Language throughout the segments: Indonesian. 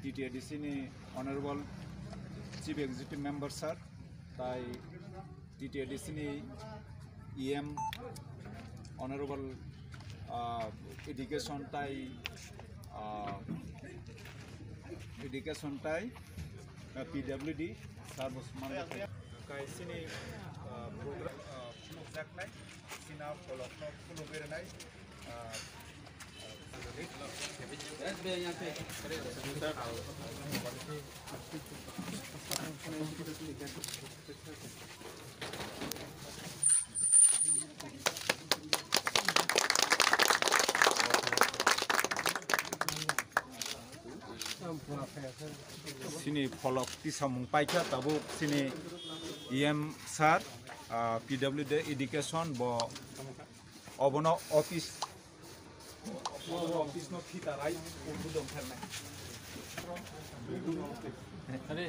TTADC ni Honorable Chief Executive Member sir, tai TTADC ni EM Honorable Education tai PWD sir Bosman kai sini program jaknai sina follow berenai sini follow tisamung paika tabuk sini EM sir PWD Education bo obono office no kita rai budom karna are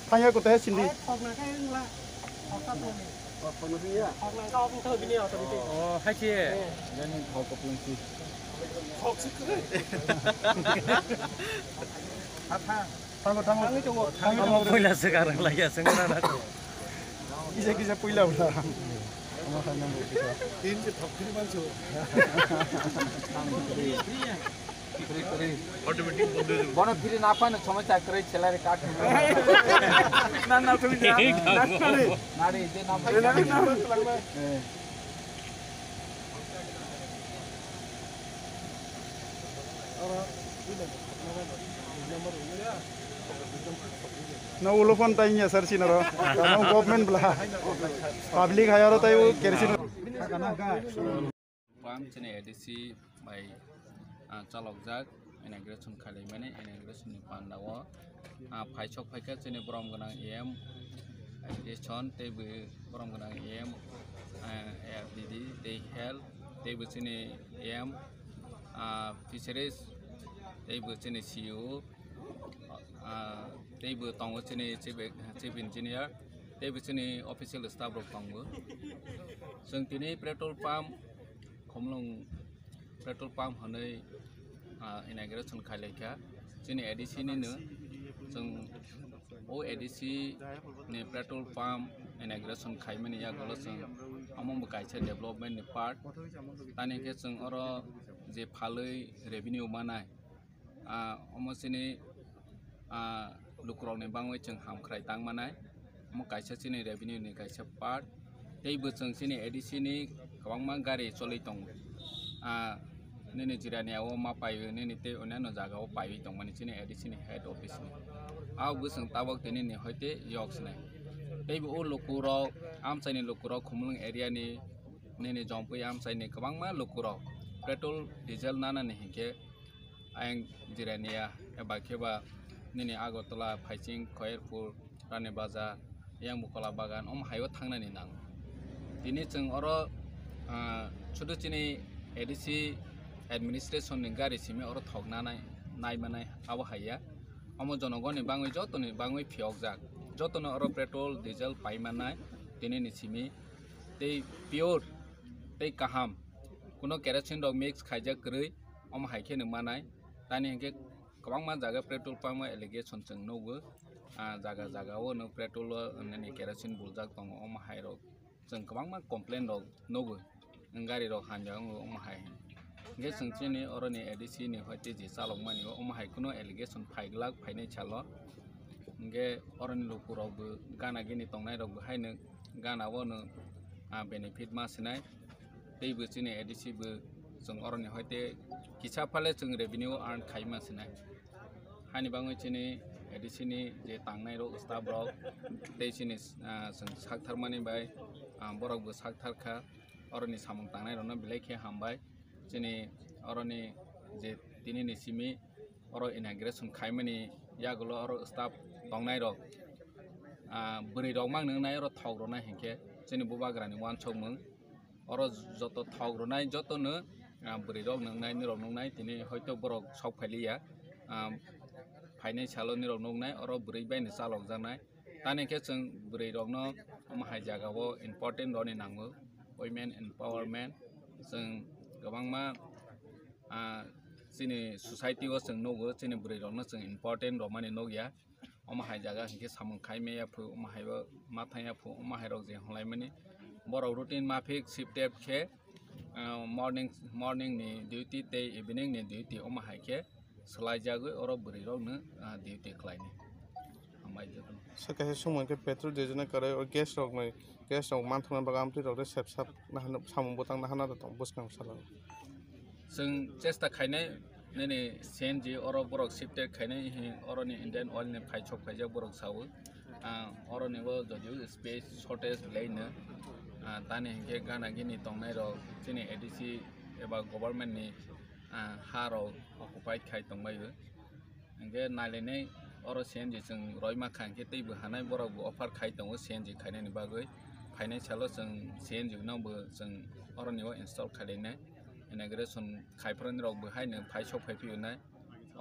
Tanya aku teh sini. Oh, hai chị. Nên họ có phương gì? Kamu punya sekarang lagi sekarang aku. Kisah puila udah. Kamu kan yang kisah. ini top kiri manso Automatic বনো ফিরে না পায় না সমস্যা করে ছেলের কাট না না তুমি না না রে যে নাম na ulo pon tanya sir sinaro karena government belah public hayaro tayo kersin pam chene ADC by chalok jak inauguration khalai mane inauguration ni pandawo phaisok phaika chene brom ganang em education tebe brom ganang em FDD they held tebe chene em fisheries tebe chene CEO tebe tongo chene chief engineer tebe chene official staff rok tongo जों दिनै petrol pump खमलं petrol pump हनै इनागुरेशन खालायखा जोंनि ADC निनो जों ओ ADC नि petrol pump inauguration खायमानि आगोलाव जों अमंबो गायसे डेभलपमेन्ट नि पार्ट तानिखे जों अर जे फालै रेभिनिउ मानाय अमसिनि लुक्रनि बाङै जों हामख्राय तांमानाय अम गायसे जोंनि रेभिनिउ नि गायसे part teibu sini ADC ni kawangma gari solai tong nini jirani awo ma payu nini te onano jaga o payu tong mani sini ADC ni head office ni aw busang tabak teni ni hoite yoks nai teibu o lokuro amsai ni lokuro khumlung area ni nini jompu amsai ni kawangma lokuro petrol diesel nana ni hingke ayang jirani ya eba keba nini Agartala Phaising Khairpur Rani Bazar yang Bukola Bagan hayo thangna ni nang ini जों अरो छोटो चिनी ADC administration नि गारि सिमे अरो थगना नाय मानाय आबो हाया अमो जनगण नि बाङै जतनि बाङै फियक जाक जतनो अरो पेट्रोल डिजेल पाइ मानाय दिनै नि सिमी तै प्योर तै काहाम कुनो केरोसिन रक मिक्स खाइजा ग्रै अम हाइखे न मानाय तानि हके गोबां मा जागा पेट्रोल पाम्प एलिगेशन जों नौबो जागा जागाओ न पेट्रोल नि केरोसिन बुलजाक दङ अम हाइरक जों गोबां मा कमप्लेन रक नौबो गारि रक हानजा अम हाइ गे सोंथिनि अरनि ADC नि हयते जे चालक मानि अम हाइ कुनो एलिगेशन फाइगलाक फाइनाय चालो nge orani lukurokbo gana gini tongnai rokbo haino gana wono benefit masinai teibo chini ADC bo जों orani hoite kisa phale जों revenue earn khai masinai hani bangoi chini ADC ni je tangnai ro staff rok tei chini जों saktarmani bai borokbo saktarkha orani samung tangnai rokno belai khe hambai chini orani je tinini simi oro inauguration khaimani yagulo oro staff tongnai rok bwri rok mangnai oro thok roknai hinkhe chini bubagrani wansokmung oro joto thok roknai joto no bwri rok nangnai nirok nangnai tini hoito borok sok phailiya financial nirok nangnai oro bwri baini chalok janai tani khe जों bwri rokno mahai jagao important roni nango women empowerment जों gobangma chini society o जों nogo chini bwri rokno जों important romani nogya omahai jaga hinkhe samung khaimaya phu omahai bo mathaya phu omahai rok je holaimani borok routine mafik shifted khe morning ni duty tei evening ni duty omahai khe slai jagoi oro bwri rokno duty khlaini amai jokon sakase sumai ke petrol dejuna kare or gas rok manthuna bagam tu rok sep sap na samung botang na hana tong buskang sala जों चेष्टा खायनाय नैने CNG oro borok shifted खायनाय oro ni Indian oil ni phaisok phaijak borok sawo oro ni bo jodio space shortage laino tani hinkhe gana gini tongnai rok chini ADC eba government ni ha rok occupied khai tongbaio hinkhe nailainai oro CNG जों roima khangkhe teibo hanai borok bo offer khai tongo CNG khainai ni bagoi financial जों CNG nangbo जों oro ni install khainai inauguration khaifrani rok bo haino phaisok phaipionai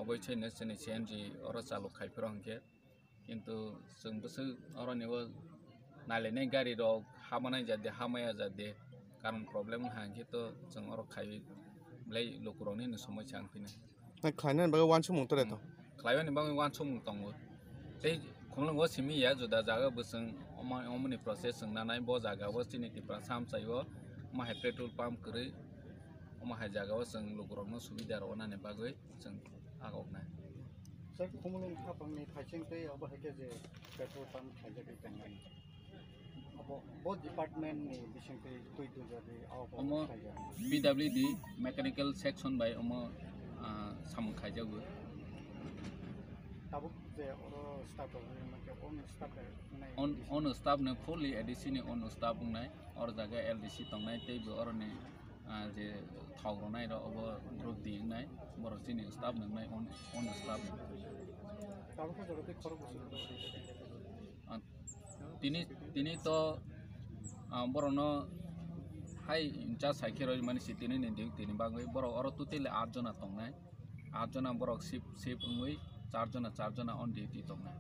obosai no chini CNG oro chalu khaifro hinkhe kintu जों boso oro ni nailainai gari rok hamanai jade hamaya jade karon problem hankhe to जों oro khai blai lukurokni no samosa angphinai na khaina baga wan sumung tore to khlaibani bangai wansomung tongo tei khonglango simi ya juda jaga bo जों omoni process जों nanai bo jaga bo chini tipra samchaibo mahai petrol pump kwrwi omahai jaga o जों lukurokno subida ronani bagoi जों agoknai sir kumulung khapangni phaising tei abo hake je petrol pump khaijak tangai abo bo department ni bisingtei tuitu jadi omo PWD mechanical section by omo samung khaijago tabuk je oro staff rok make on staff no fully ADC ni on staff bungnai or jaga LDC tongnai tei bo oroni je thok ronai ro obo group dingnai borok chini staff nangnai on staff tabuk jorote khorok tini to borokno hai incha saikero mani sitini ni duty ni bagoi borok oro tutile 8 jona tongnai 8 jona borok ship ungui 4 jona on duty tongnai